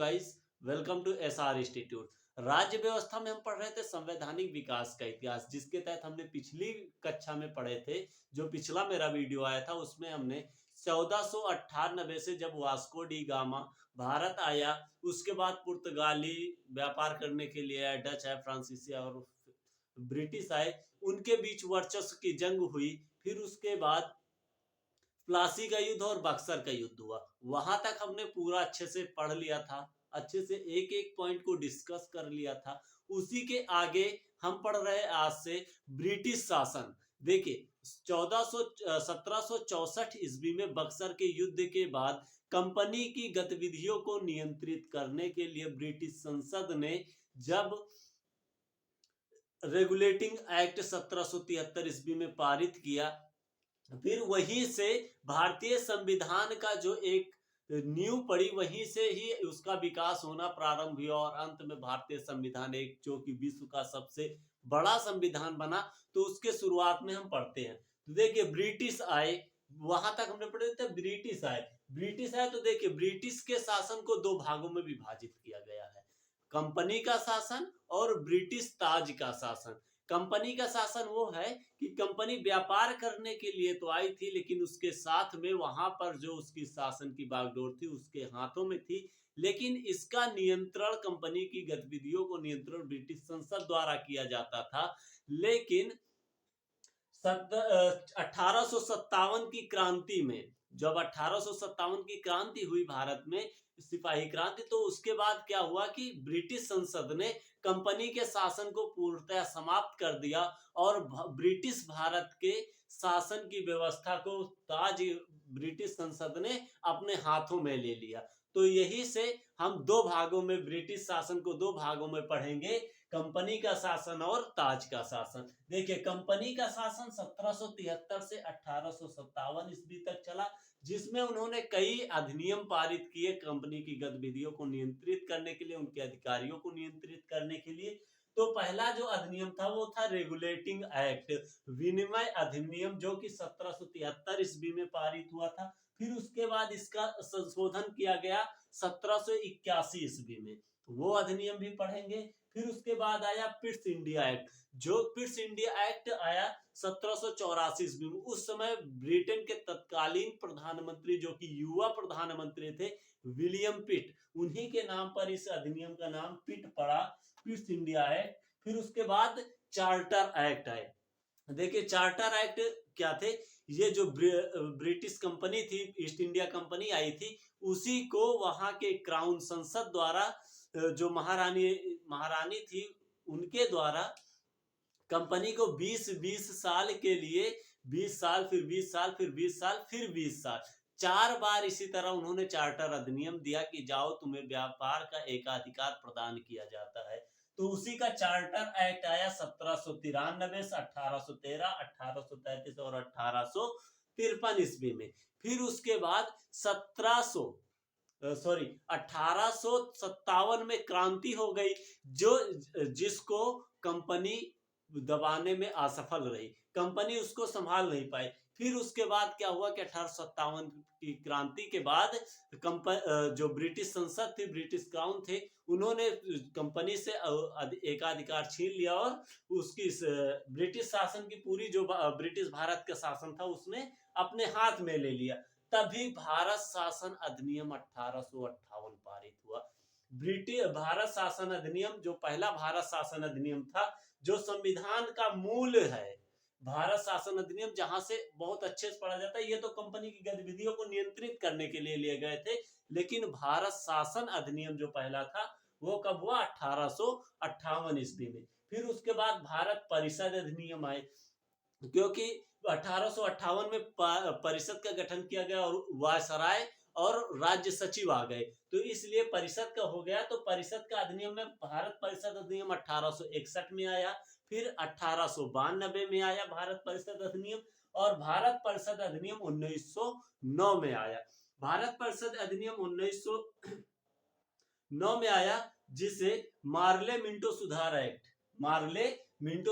Guys, welcome to SR institute. राज्य व्यवस्था में हम पढ़ रहे थे संवैधानिक विकास का इतिहास, जिसके तहत हमने पिछली कक्षा में पढ़े थे। जो पिछला मेरा वीडियो आया था उसमें हमने 1498 से जब वास्को डी गामा भारत आया, उसके बाद पुर्तगाली व्यापार करने के लिए आया, डच आए, फ्रांसीसी और ब्रिटिश आए, उनके बीच वर्चस्व की जंग हुई। फिर उसके बाद प्लासी का युद्ध और बक्सर का युद्ध हुआ। वहां तक हमने पूरा अच्छे से पढ़ लिया था, अच्छे से एक एक पॉइंट को डिस्कस कर लिया था। उसी के आगे हम पढ़ रहे आज से ब्रिटिश शासन। देखिए, 1764 ईस्वी में बक्सर के युद्ध के बाद कंपनी की गतिविधियों को नियंत्रित करने के लिए ब्रिटिश संसद ने जब रेगुलेटिंग एक्ट 1773 ईस्वी में पारित किया, फिर वहीं से भारतीय संविधान का जो एक नींव पड़ी, वहीं से ही उसका विकास होना प्रारंभ हुआ और अंत में भारतीय संविधान एक जो कि विश्व का सबसे बड़ा संविधान बना। तो उसके शुरुआत में हम पढ़ते हैं। तो देखिए, ब्रिटिश आए, वहां तक हमने पढ़े थे। ब्रिटिश आए तो देखिए, ब्रिटिश के शासन को दो भागों में विभाजित किया गया है, कंपनी का शासन और ब्रिटिश ताज का शासन। कंपनी का शासन वो है कि कंपनी व्यापार करने के लिए तो आई थी, लेकिन उसके साथ में वहां पर जो उसकी शासन की बागडोर थी उसके हाथों में थी। लेकिन इसका नियंत्रण, कंपनी की गतिविधियों को नियंत्रण ब्रिटिश संसद द्वारा किया जाता था। लेकिन 1857 की क्रांति में, जब 1857 की क्रांति हुई भारत में, सिपाही क्रांति, तो उसके बाद क्या हुआ कि ब्रिटिश संसद ने कंपनी के शासन को पूर्णतः समाप्त कर दिया और ब्रिटिश भारत के शासन की व्यवस्था को ताज ब्रिटिश संसद ने अपने हाथों में ले लिया। तो यही से हम दो भागों में ब्रिटिश शासन को दो भागों में पढ़ेंगे, कंपनी का शासन और ताज का शासन। देखिए, कंपनी का शासन 1773 से 1857 ईस्वी तक चला, जिसमें उन्होंने कई अधिनियम पारित किए कंपनी की गतिविधियों को नियंत्रित करने के लिए, उनके अधिकारियों को नियंत्रित करने के लिए। तो पहला जो अधिनियम था वो था रेगुलेटिंग एक्ट, विनिमय अधिनियम, जो कि 1773 ईस्वी में पारित हुआ था। फिर उसके बाद इसका संशोधन किया गया 1781 ईस्वी में, वो अधिनियम भी पढ़ेंगे। फिर उसके बाद आया पिट्स इंडिया एक्ट। जो पिट्स इंडिया एक्ट आया 1784 ईस्वी में, उस समय ब्रिटेन के तत्कालीन प्रधानमंत्री, जो कि युवा प्रधानमंत्री थे, विलियम पिट, उन्हीं के नाम पर इस अधिनियम का नाम पिट पड़ा, पिट्स इंडिया एक्ट। फिर उसके बाद चार्टर एक्ट आए। देखिए, चार्टर एक्ट क्या थे? ये जो ब्रिटिश कंपनी थी, ईस्ट इंडिया कंपनी आई थी, उसी को वहां के क्राउन संसद द्वारा, जो महारानी थी, उनके द्वारा कंपनी को 20-20 साल के लिए, 20 साल, फिर 20 साल, फिर 20 साल, फिर 20 साल, 4 बार इसी तरह उन्होंने चार्टर अधिनियम दिया कि जाओ, तुम्हें व्यापार का एकाधिकार प्रदान किया जाता है। तो उसी का चार्टर एक्ट आया 1793 से 1813, 1833 और 1853 ईस्वी में। फिर उसके बाद 1857 में क्रांति हो गई, जिसको कंपनी दबाने में असफल रही, कंपनी उसको संभाल नहीं पाई। फिर उसके बाद क्या हुआ कि 1857 की क्रांति के बाद जो ब्रिटिश संसद थी, ब्रिटिश क्राउन थे, उन्होंने कंपनी से एकाधिकार छीन लिया और उसकी ब्रिटिश शासन की पूरी, जो ब्रिटिश भारत का शासन था, उसने अपने हाथ में ले लिया। तभी भारत शासन अधिनियम 1858 पारित हुआ। ब्रिटिश भारत शासन अधिनियम, जो पहला भारत शासन अधिनियम था, जो संविधान का मूल है, भारत शासन अधिनियम, जहां से बहुत अच्छे से पढ़ा जाता है। ये तो कंपनी की गतिविधियों को नियंत्रित करने के लिए लिए गए थे, लेकिन भारत शासन अधिनियम जो पहला था वो कब हुआ? 1858 ईस्वी में। फिर उसके बाद भारत परिषद अधिनियम आए, क्योंकि 1858 में परिषद का गठन किया गया और वायसराय और राज्य सचिव आ गए, तो इसलिए परिषद का हो गया। तो परिषद का अधिनियम में भारत परिषद अधिनियम 1861 में आया, फिर 1892 में आया भारत परिषद अधिनियम, और भारत परिषद अधिनियम 1909 में आया। भारत परिषद अधिनियम 1909 में आया, जिसे मार्ले मिंटो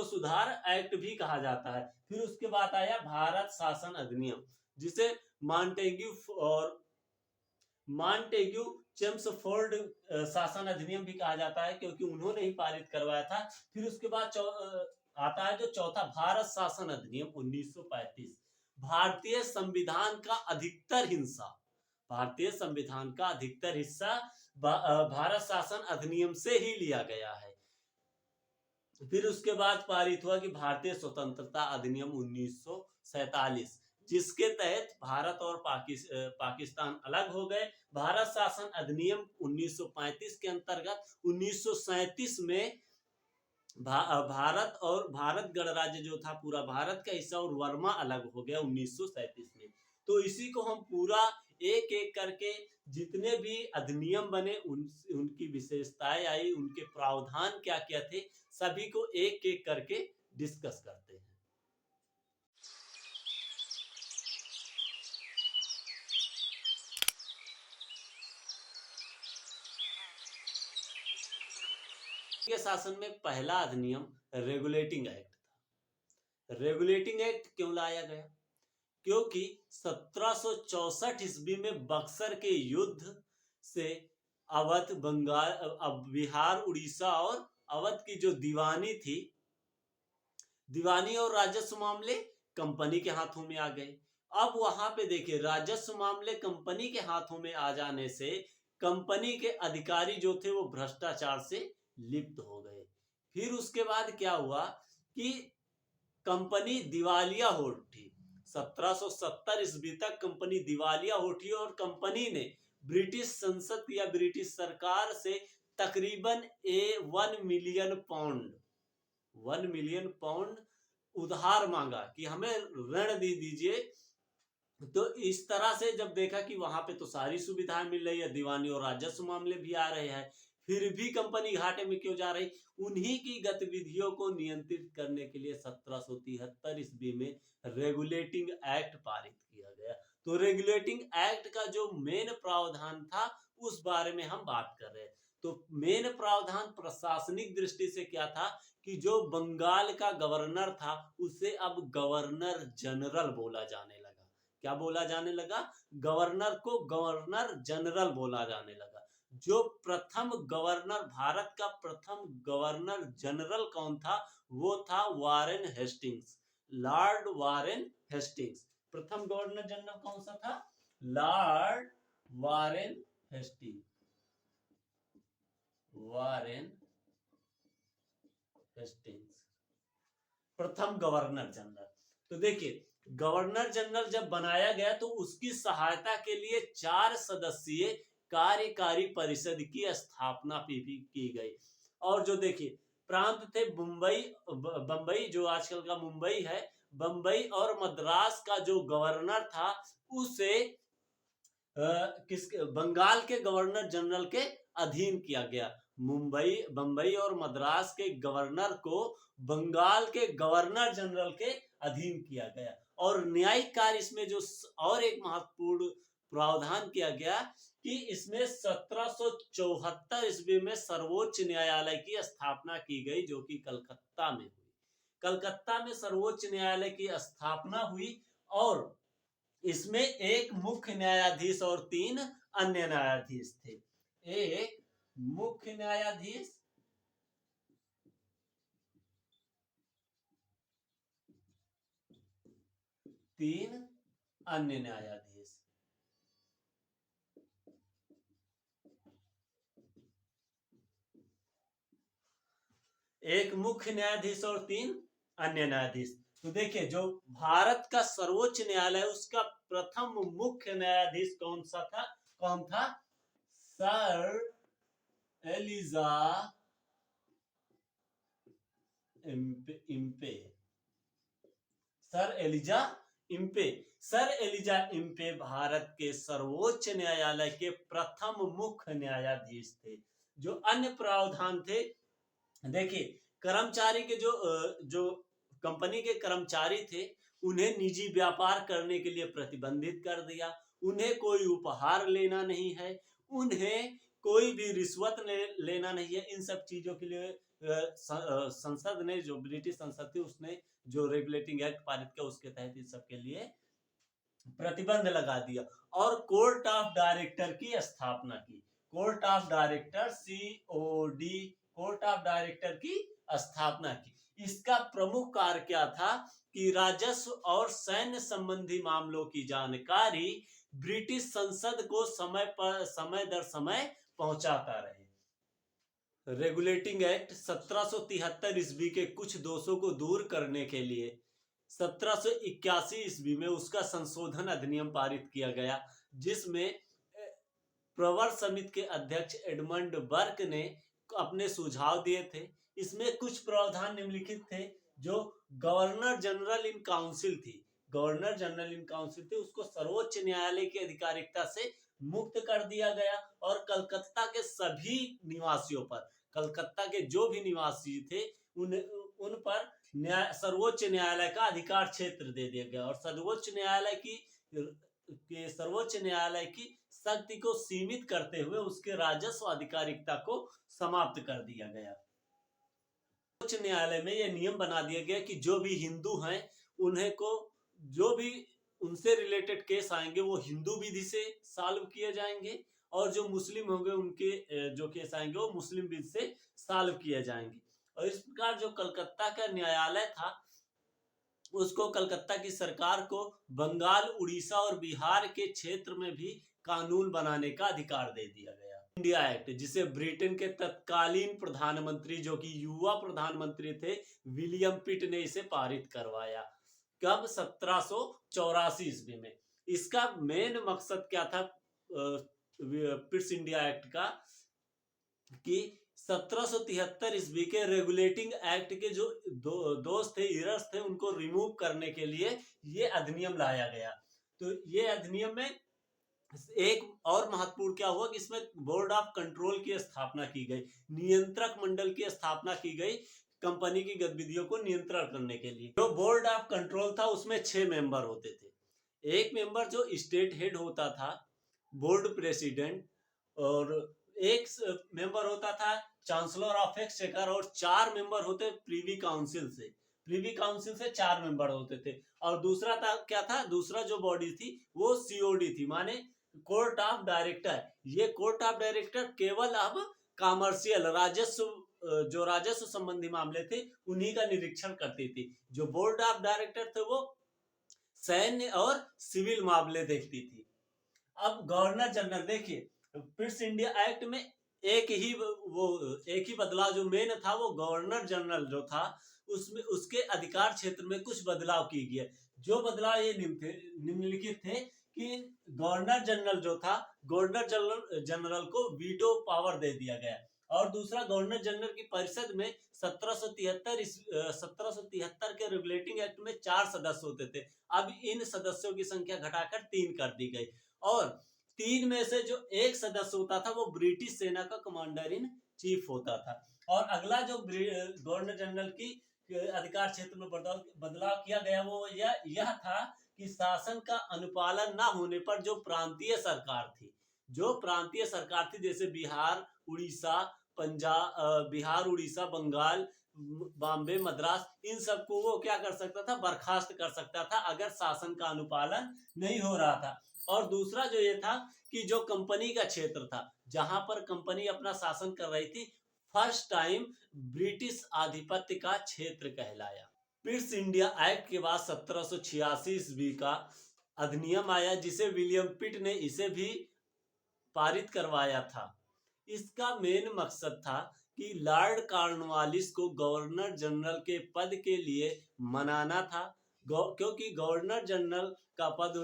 सुधार एक्ट भी कहा जाता है। फिर उसके बाद आया भारत शासन अधिनियम, जिसे मॉन्टेग्यू चेम्सफोर्ड शासन अधिनियम भी कहा जाता है, क्योंकि उन्होंने ही पारित करवाया था। फिर उसके बाद आता है जो चौथा, भारत शासन अधिनियम 1935। भारतीय संविधान का अधिकतर हिस्सा, भारतीय संविधान का अधिकतर हिस्सा भारत शासन अधिनियम से ही लिया गया है। फिर उसके बाद पारित हुआ कि भारतीय स्वतंत्रता अधिनियम 1947, जिसके तहत भारत और पाकिस्तान अलग हो गए। भारत शासन अधिनियम 1935 के अंतर्गत 1937 में भारत और भारत गणराज्य जो था पूरा भारत का हिस्सा, और वर्मा अलग हो गया 1937 में। तो इसी को हम पूरा एक एक करके जितने भी अधिनियम बने उनकी विशेषताएं आई, उनके प्रावधान क्या क्या थे, सभी को एक एक करके डिस्कस करते हैं। के शासन में पहला अधिनियम रेगुलेटिंग एक्ट था। रेगुलेटिंग एक्ट क्यों लाया गया? क्योंकि 1764 ईस्वी में बक्सर के युद्ध से अवध, बंगाल, बिहार, उड़ीसा और अवध की जो दीवानी थी, दीवानी और राजस्व मामले कंपनी के हाथों में आ गए। अब वहां पे देखिए, राजस्व मामले कंपनी के हाथों में आ जाने से कंपनी के अधिकारी जो थे वो भ्रष्टाचार से लिप्त हो गए। फिर उसके बाद क्या हुआ कि कंपनी दिवालिया हो उठी। 1770 ईस्वी तक कंपनी दिवालिया उठी और कंपनी ने ब्रिटिश संसद या ब्रिटिश सरकार से तकरीबन 1 मिलियन पाउंड उधार मांगा कि हमें ऋण दे दीजिए। तो इस तरह से जब देखा कि वहां पे तो सारी सुविधाएं मिल रही है, दीवानी और राजस्व मामले भी आ रहे हैं, फिर भी कंपनी घाटे में क्यों जा रही, उन्हीं की गतिविधियों को नियंत्रित करने के लिए 1773 ईस्वी में रेगुलेटिंग एक्ट पारित किया गया। तो रेगुलेटिंग एक्ट का जो मेन प्रावधान था उस बारे में हम बात कर रहे हैं। तो मेन प्रावधान प्रशासनिक दृष्टि से क्या था कि जो बंगाल का गवर्नर था उसे अब गवर्नर जनरल बोला जाने लगा। क्या बोला जाने लगा? गवर्नर को गवर्नर जनरल बोला जाने लगा। जो प्रथम गवर्नर, भारत का प्रथम गवर्नर जनरल कौन था? वो था Warren Hastings, Lord Warren Hastings. प्रथम गवर्नर जनरल कौन सा था? Lord Warren Hastings, Warren Hastings प्रथम गवर्नर जनरल। तो देखिए, गवर्नर जनरल जब बनाया गया तो उसकी सहायता के लिए 4 सदस्यीय कार्यकारी परिषद की स्थापना की गई। और जो देखिए प्रांत थे बंबई, जो आजकल का मुंबई है, बंबई और मद्रास का जो गवर्नर था उसे बंगाल के गवर्नर जनरल के अधीन किया गया। बंबई और मद्रास के गवर्नर को बंगाल के गवर्नर जनरल के अधीन किया गया। और न्यायिक कार्य इसमें जो और एक महत्वपूर्ण प्रावधान किया गया कि इसमें 1774 ईस्वी में सर्वोच्च न्यायालय की स्थापना की गई, जो कि कलकत्ता में हुई। कलकत्ता में सर्वोच्च न्यायालय की स्थापना हुई और इसमें एक मुख्य न्यायाधीश और 3 अन्य न्यायाधीश थे। एक मुख्य न्यायाधीश, 3 अन्य न्यायाधीश। एक मुख्य न्यायाधीश और 3 अन्य न्यायाधीश। तो देखिए, जो भारत का सर्वोच्च न्यायालय उसका प्रथम मुख्य न्यायाधीश कौन था? Sir Elijah Impey. Sir Elijah Impey भारत के सर्वोच्च न्यायालय के प्रथम मुख्य न्यायाधीश थे। जो अन्य प्रावधान थे, देखिए, कर्मचारी के जो कंपनी के कर्मचारी थे उन्हें निजी व्यापार करने के लिए प्रतिबंधित कर दिया। उन्हें कोई उपहार लेना नहीं है, उन्हें कोई भी रिश्वत लेना नहीं है। इन सब चीजों के लिए संसद ने, जो ब्रिटिश संसद थी, उसने जो रेगुलेटिंग एक्ट पारित किया उसके तहत इन सब के लिए प्रतिबंध लगा दिया और कोर्ट ऑफ डायरेक्टर की स्थापना की। Court of director COD court of director की स्थापना की। इसका प्रमुख कार्य क्या था कि राजस्व और सैन्य संबंधी मामलों की जानकारी ब्रिटिश संसद को समय दर समय पहुंचाता रहे। रेगुलेटिंग एक्ट 1773 ईस्वी के कुछ दोषों को दूर करने के लिए 1781 ईस्वी में उसका संशोधन अधिनियम पारित किया गया, जिसमें प्रवर समिति के अध्यक्ष एडमंड बर्क ने अपने सुझाव दिए थे। इसमें कुछ प्रावधान निम्नलिखित थे। जो गवर्नर जनरल इन काउंसिल थी, गवर्नर जनरल इन काउंसिल थी, उसको सर्वोच्च न्यायालय की अधिकारिकता से मुक्त कर दिया गया और कलकत्ता के सभी निवासियों पर, कलकत्ता के जो भी निवासी थे उन पर सर्वोच्च न्यायालय का अधिकार क्षेत्र दे दिया गया और सर्वोच्च न्यायालय की शक्ति को सीमित करते हुए उसके राजस्व अधिकारिकता को समाप्त कर दिया गया। उच्च न्यायालय में यह नियम बना दिया गया कि जो भी हिंदू हैं उन्हें को जो भी उनसे रिलेटेड केस आएंगे वो हिंदू विधि से सॉल्व किए जाएंगे और जो मुस्लिम होंगे उनके जो केस आएंगे वो मुस्लिम विधि से सॉल्व किए जाएंगे। और इस प्रकार जो कलकत्ता का न्यायालय था उसको कलकत्ता की सरकार को बंगाल, उड़ीसा और बिहार के क्षेत्र में भी कानून बनाने का अधिकार दे दिया गया। इंडिया एक्ट, जिसे ब्रिटेन के तत्कालीन प्रधानमंत्री जो कि युवा प्रधानमंत्री थे विलियम पिट ने इसे पारित करवाया। कब? 1784 ईस्वी में। इसका मेन मकसद क्या था पिट्स इंडिया एक्ट का कि 1773 ईस्वी के रेगुलेटिंग एक्ट के जो दोष थे, इरर्स थे, उनको रिमूव करने के लिए ये अधिनियम लाया गया। तो ये अधिनियम में एक और महत्वपूर्ण क्या हुआ कि इसमें बोर्ड ऑफ कंट्रोल की स्थापना की गई, नियंत्रक मंडल की स्थापना की गई कंपनी की गतिविधियों को नियंत्रण करने के लिए। जो बोर्ड ऑफ कंट्रोल था उसमें 6 मेंबर होते थे। एक मेंबर जो स्टेट हेड होता था, बोर्ड प्रेसिडेंट, और एक मेंबर होता था चांसलर ऑफ एक्सचेकर और 4 मेंबर होते प्रीवी काउंसिल से। प्रीवी काउंसिल से 4 मेंबर होते थे। और दूसरा था क्या था, दूसरा जो बॉडी थी वो COD थी, माने कोर्ट ऑफ डायरेक्टर। ये कोर्ट ऑफ डायरेक्टर केवल अब कॉमर्शियल जो राजस्व संबंधी मामले थे उन्हीं का निरीक्षण करती थी। जो बोर्ड ऑफ डायरेक्टर थे वो सैन्य और सिविल मामले देखती थी। अब गवर्नर जनरल, देखिए पिट्स इंडिया एक्ट में एक ही बदलाव जो मेन था वो गवर्नर जनरल जो था उसमें उसके अधिकार क्षेत्र में कुछ बदलाव की गए। जो बदलाव ये निम्नलिखित थे कि गवर्नर जनरल जो था, गवर्नर जनरल को वीटो पावर दे दिया गया और दूसरा गवर्नर जनरल की परिषद में 1773 के रेगुलेटिंग एक्ट में 4 सदस्य होते थे। अब इन सदस्यों की संख्या घटाकर 3 कर दी गई और 3 में से जो एक सदस्य होता था वो ब्रिटिश सेना का कमांडर इन चीफ होता था। और अगला जो गवर्नर जनरल की अधिकार क्षेत्र में बदलाव किया गया वो यह था कि शासन का अनुपालन ना होने पर जो प्रांतीय सरकार थी जैसे बिहार, उड़ीसा, बंगाल, बॉम्बे, मद्रास, इन सबको वो क्या कर सकता था, बर्खास्त कर सकता था अगर शासन का अनुपालन नहीं हो रहा था। और दूसरा जो ये था कि जो कंपनी का क्षेत्र था जहां पर कंपनी अपना शासन कर रही थी, फर्स्ट टाइम ब्रिटिश आधिपत्य का क्षेत्र कहलाया। पिट्स इंडिया एक्ट के बाद 1786 ईस्वी का अधिनियम आया जिसे विलियम पिट ने इसे भी पारित करवाया था। इसका मेन मकसद था कि लॉर्ड कॉर्नवालिस को गवर्नर जनरल के पद के लिए मनाना था, क्योंकि गवर्नर जनरल का पद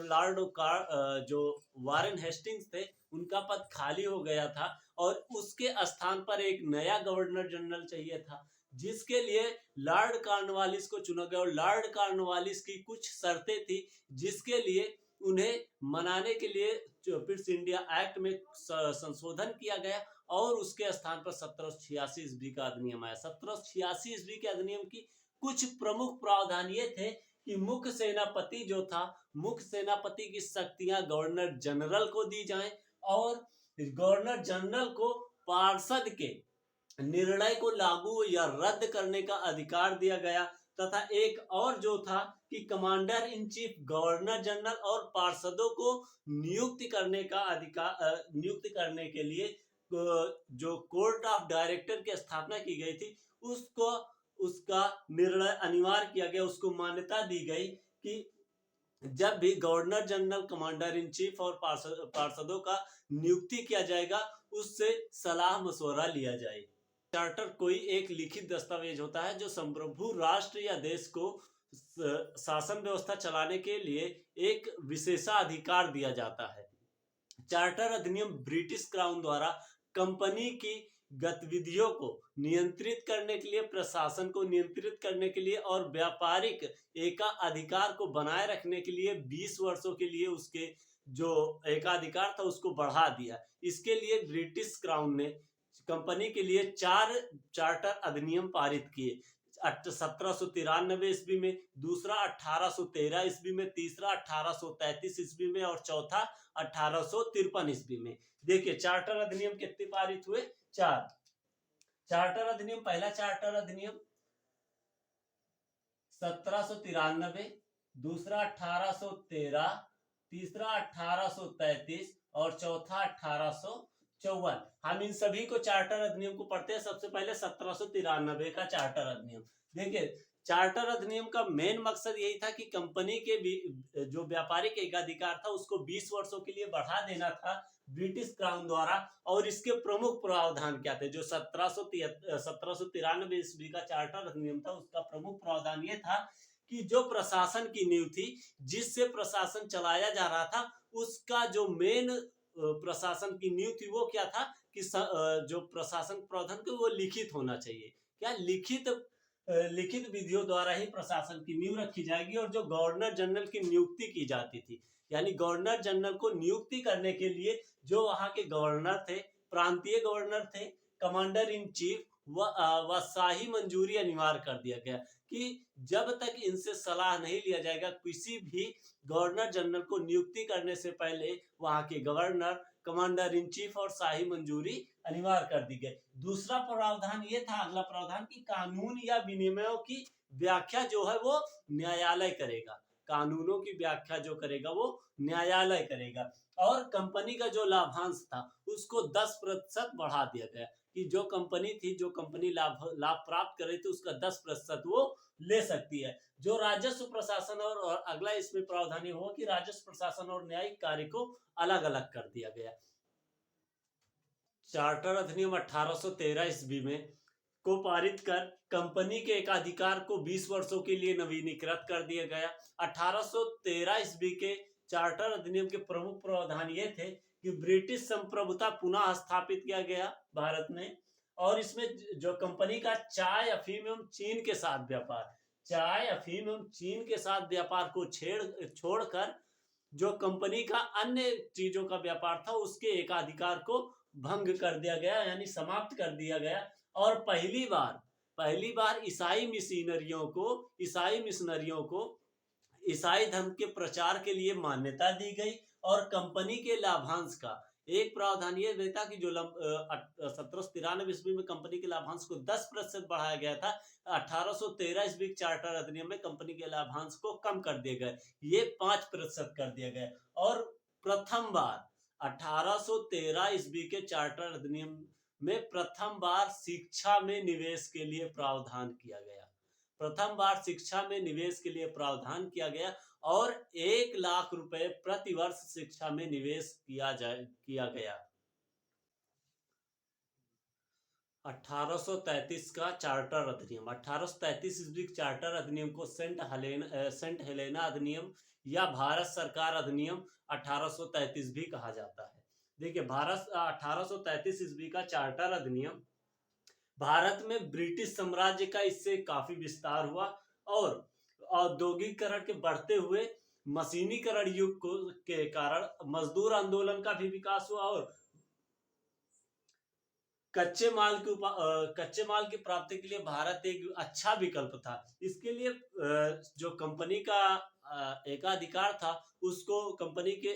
जो वारेन हेस्टिंग्स थे उनका पद खाली हो गया था और उसके स्थान पर एक नया गवर्नर जनरल चाहिए था, जिसके लिए लॉर्ड कॉर्नवालिस को चुना गया। और लॉर्ड कॉर्नवालिस की कुछ शर्तें थी जिसके लिए उन्हें मनाने के लिए पिट्स इंडिया एक्ट में संशोधन किया गया और उसके स्थान पर 1786 ईस्वी का अधिनियम आया। 1786 ईस्वी के अधिनियम की कुछ प्रमुख प्रावधान ये थे कि मुख्य सेनापति की शक्तियां गवर्नर जनरल को दी जाएं और गवर्नर जनरल को पार्षद के निर्णय को लागू या रद्द करने का अधिकार दिया गया। तथा एक और जो था कि commander in chief governor general और पार्षदों को नियुक्त करने के लिए जो कोर्ट ऑफ डायरेक्टर की स्थापना की गई थी उसको उसका निर्णय अनिवार्य किया गया, उसको मान्यता दी गई कि जब भी governor general, commander in chief और पार्षदों का नियुक्ति किया जाएगा उससे सलाह मशवरा लिया जाए। चार्टर कोई एक लिखित दस्तावेज होता है जो संप्रभु राष्ट्र या देश को शासन व्यवस्था चलाने के लिए एक विशेषाधिकार दिया जाता है। चार्टर अधिनियम ब्रिटिश क्राउन द्वारा कंपनी की गतिविधियों को नियंत्रित करने के लिए, प्रशासन को नियंत्रित करने के लिए और व्यापारिक एकाधिकार को बनाए रखने के लिए 20 वर्षों के लिए उसके जो एकाधिकार था उसको बढ़ा दिया। इसके लिए ब्रिटिश क्राउन ने कंपनी के लिए 4 चार्टर अधिनियम पारित किए। 1793 ईस्वी में, दूसरा 1813 ईस्वी में, तीसरा 1833 ईस्वी में और चौथा 1853 ईस्वी में। देखिए चार्टर अधिनियम कितने पारित हुए? 4 चार्टर अधिनियम। पहला चार्टर अधिनियम 1793, दूसरा 1813, तीसरा 1833 और चौथा 1854। हम इन सभी को चार्टर अधिनियम को पढ़ते हैं। सबसे पहले 1793 का चार्टर अधिनियम। देखिए चार्टर अधिनियम का मेन मकसद यही था कि कंपनी के जो व्यापारिक एकाधिकार था उसको 20 वर्षों के लिए बढ़ा देना था ब्रिटिश क्राउन द्वारा। और इसके प्रमुख प्रावधान क्या थे? जो 1793 ईस्वी का चार्टर अधिनियम था उसका प्रमुख प्रावधान ये था कि जो प्रशासन की नींव थी, जिससे प्रशासन चलाया जा रहा था, उसका जो मेन प्रशासन की नींव थी वो क्या था कि जो प्रशासन प्रावधान थे वो लिखित होना चाहिए। क्या? लिखित विधियों द्वारा ही प्रशासन की नींव रखी जाएगी। और जो गवर्नर जनरल की नियुक्ति की जाती थी, यानी गवर्नर जनरल को नियुक्ति करने के लिए जो वहां के गवर्नर थे, प्रांतीय गवर्नर थे, कमांडर इन चीफ, व शाही मंजूरी अनिवार्य कर दिया गया कि जब तक इनसे सलाह नहीं लिया जाएगा, किसी भी गवर्नर जनरल को नियुक्ति करने से पहले वहां के गवर्नर, कमांडर इन चीफ और शाही मंजूरी अनिवार्य कर दी गई। दूसरा प्रावधान ये था, अगला प्रावधान, कि कानून या विनियमों की व्याख्या जो है वो न्यायालय करेगा। कानूनों की व्याख्या जो करेगा वो न्यायालय करेगा। और कंपनी का जो लाभांश था उसको 10% बढ़ा दिया गया कि जो कंपनी थी, जो कंपनी लाभ प्राप्त कर रही थी, उसका 10% वो ले सकती है। जो राजस्व प्रशासन और अगला इसमें प्रावधान हो कि राजस्व प्रशासन और न्यायिक कार्य को अलग अलग कर दिया गया। चार्टर अधिनियम 1813 ईस्वी में को पारित कर कंपनी के एकाधिकार को 20 वर्षों के लिए नवीनीकृत कर दिया गया। 1813 ईस्वी के चार्टर अधिनियम के प्रमुख प्रावधान ये थे कि ब्रिटिश संप्रभुता पुनः स्थापित किया गया भारत में। और इसमें जो कंपनी का चाय, अफीम एवं चीन के साथ व्यापार, चाय, अफीम एवं चीन के साथ व्यापार को छोड़कर जो कंपनी का अन्य चीजों का व्यापार था उसके एकाधिकार को भंग कर दिया गया, यानी समाप्त कर दिया गया। और पहली बार ईसाई मिशनरियों को ईसाई धर्म के प्रचार के लिए मान्यता दी गई। और कंपनी के लाभांश का एक प्रावधान ये था कि जो 1793 ईस्वी में कंपनी के लाभांश को 10% बढ़ाया गया था, 1813 ईस्वी चार्टर अधिनियम में कंपनी के लाभांश को कम कर दिया गया, ये 5% कर दिया गया। और प्रथम बार 1813 ईस्वी के चार्टर अधिनियम में प्रथम बार शिक्षा में निवेश के लिए प्रावधान किया गया। प्रथम बार शिक्षा में निवेश के लिए प्रावधान किया गया और 1 लाख रुपए प्रति वर्ष शिक्षा में निवेश किया गया। 1833 का चार्टर अधिनियम। 1833 ईस्वी चार्टर अधिनियम को सेंट हेलेना अधिनियम या भारत सरकार अधिनियम 1833 भी कहा जाता है। देखिए 1833 ईस्वी का चार्टर अधिनियम भारत में ब्रिटिश साम्राज्य का इससे काफी विस्तार हुआ और औद्योगिकरण के बढ़ते हुए मशीनीकरण युग के कारण मजदूर आंदोलन का भी विकास हुआ और कच्चे माल की प्राप्ति के लिए भारत एक अच्छा विकल्प था। इसके लिए जो कंपनी का एकाधिकार था उसको, कंपनी के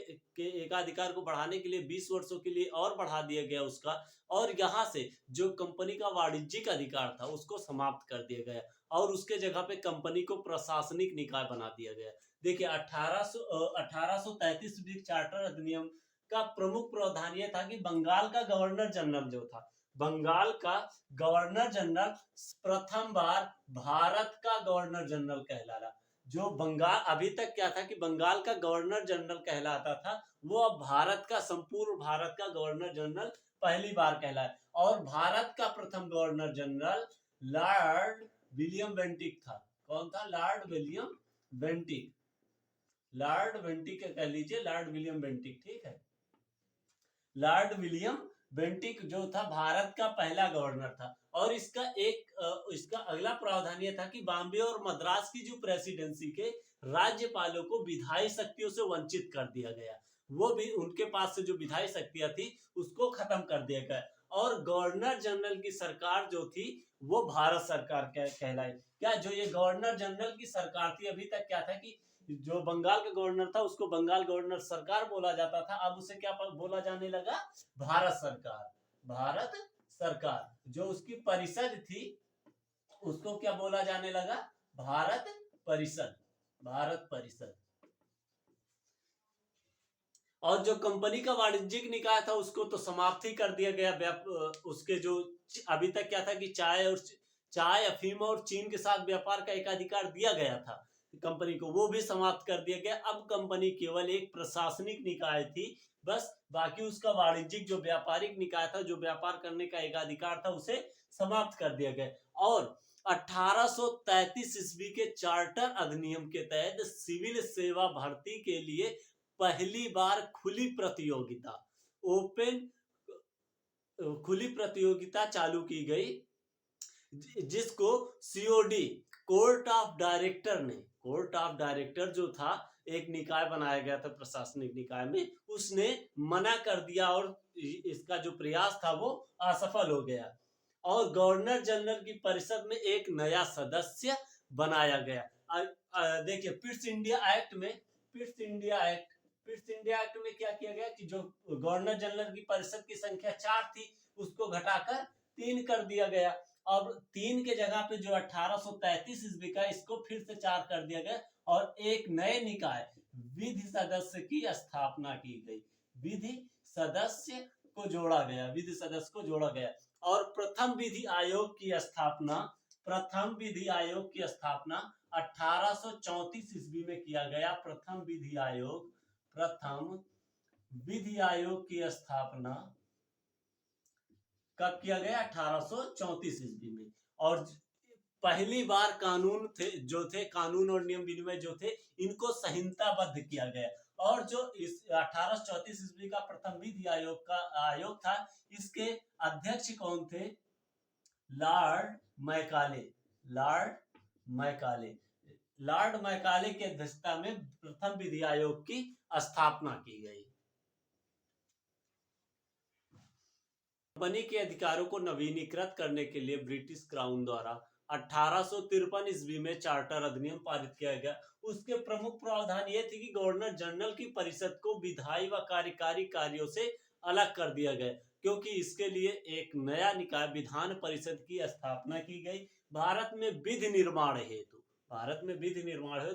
एकाधिकार को बढ़ाने के लिए 20 वर्षों के लिए और बढ़ा दिया गया उसका। और यहाँ से जो कंपनी का वाणिज्यिक अधिकार था उसको समाप्त कर दिया गया और उसके जगह पे कंपनी को प्रशासनिक निकाय बना दिया गया। देखिए 1833 चार्टर अधिनियम का प्रमुख प्रावधान यह था कि बंगाल का गवर्नर जनरल जो था, बंगाल का गवर्नर जनरल प्रथम बार भारत का गवर्नर जनरल कहलाया। जो बंगाल अभी तक क्या था कि बंगाल का गवर्नर जनरल कहलाता था, वो अब भारत का, संपूर्ण भारत का गवर्नर जनरल पहली बार कहलाया। और भारत का प्रथम governor general Lord William Bentinck था। कौन था? Lord William Bentinck. Lord Bentinck कह लीजिए, लॉर्ड विलियम बेंटिक, ठीक है। लॉर्ड विलियम बेंटिक जो था भारत का पहला गवर्नर था। और इसका अगला प्रावधान यह था कि बॉम्बे और मद्रास की जो प्रेसिडेंसी के राज्यपालों को विधायी शक्तियों से वंचित कर दिया गया। वो भी उनके पास से जो विधायी शक्तियां थी उसको खत्म कर दिया गया। और गवर्नर जनरल की सरकार जो थी वो भारत सरकार कहलाई। क्या जो ये गवर्नर जनरल की सरकार थी, अभी तक क्या था कि जो बंगाल का गवर्नर था उसको बंगाल गवर्नर सरकार बोला जाता था, अब उसे क्या बोला जाने लगा? भारत सरकार। भारत सरकार। जो उसकी परिषद थी उसको क्या बोला जाने लगा? भारत परिषद। भारत परिषद। और जो कंपनी का वाणिज्यिक निकाय था उसको तो समाप्त ही कर दिया गया। उसके जो अभी तक क्या था कि चाय, अफीम और चीन के साथ व्यापार का एकाधिकार दिया गया था कंपनी को, वो भी समाप्त कर दिया गया। अब कंपनी केवल एक प्रशासनिक निकाय थी बस, बाकी उसका वाणिज्यिक जो व्यापारिक निकाय था, जो व्यापार करने का एकाधिकार था, उसे समाप्त कर दिया गया। और 1833 ईस्वी के चार्टर अधिनियम के तहत सिविल सेवा भर्ती के लिए पहली बार खुली प्रतियोगिता चालू की गई, जिसको सीओडी, कोर्ट ऑफ डायरेक्टर जो था, एक निकाय बनाया गया था प्रशासनिक निकाय में, उसने मना कर दिया और इसका जो प्रयास था वो असफल हो गया। और गवर्नर जनरल की परिषद में एक नया सदस्य बनाया गया। देखिए पिट्स इंडिया एक्ट में क्या किया गया कि जो गवर्नर जनरल की परिषद की संख्या 4 थी उसको घटाकर 3 कर दिया गया। अब 3 के जगह पे जो 1833 ईस्वी का, इसको फिर से 4 कर दिया गया और एक नए निकाय विधि सदस्य की स्थापना की गई। विधि सदस्य को जोड़ा गया। और प्रथम विधि आयोग की स्थापना 1834 ईस्वी में किया गया। प्रथम विधि आयोग की स्थापना कब किया गया? 1834 ईस्वी में। और पहली बार कानून और नियम विनिमय जो थे, इनको संहिताबद्ध किया गया। और जो इस 1834 ईस्वी का प्रथम विधि आयोग था, इसके अध्यक्ष कौन थे? लॉर्ड मैकाले की अध्यक्षता में प्रथम विधि आयोग की स्थापना की गई। कंपनी के अधिकारों को नवीनीकृत करने के लिए ब्रिटिश क्राउन द्वारा 1853 ईस्वी में चार्टर अधिनियम पारित किया गया। उसके प्रमुख प्रावधान ये थे कि गवर्नर जनरल की परिषद को विधायी व कार्यकारी कार्यों से अलग कर दिया गया, क्योंकि इसके लिए एक नया निकाय विधान परिषद की स्थापना की गई। भारत में विधि निर्माण हेतु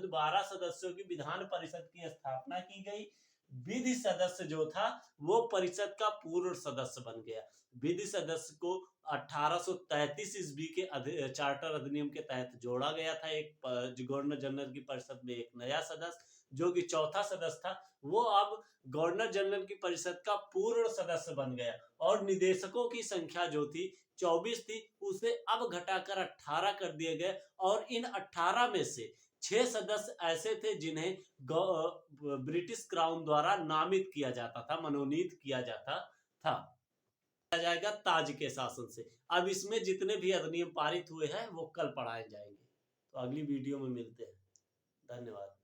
12 सदस्यों की विधान परिषद की स्थापना की गई। विधि सदस्य जो था वो परिषद का पूर्ण सदस्य बन गया। विधि सदस्य को 1833 ईस्वी के चार्टर अधिनियम के तहत जोड़ा गया था। एक गवर्नर जनरल की परिषद में एक नया सदस्य, जो कि चौथा सदस्य था, वो अब गवर्नर जनरल की परिषद का पूर्ण सदस्य बन गया। और निदेशकों की संख्या जो थी 24 थी, उसे अब घटाकर 18 कर दिए गए। और इन 18 में से 6 सदस्य ऐसे थे जिन्हें ब्रिटिश क्राउन द्वारा नामित किया जाता था, मनोनीत किया जाता था जाएगा ताज के शासन से। अब इसमें जितने भी अधिनियम पारित हुए हैं वो कल पढ़ाए जाएंगे। तो अगली वीडियो में मिलते हैं। धन्यवाद।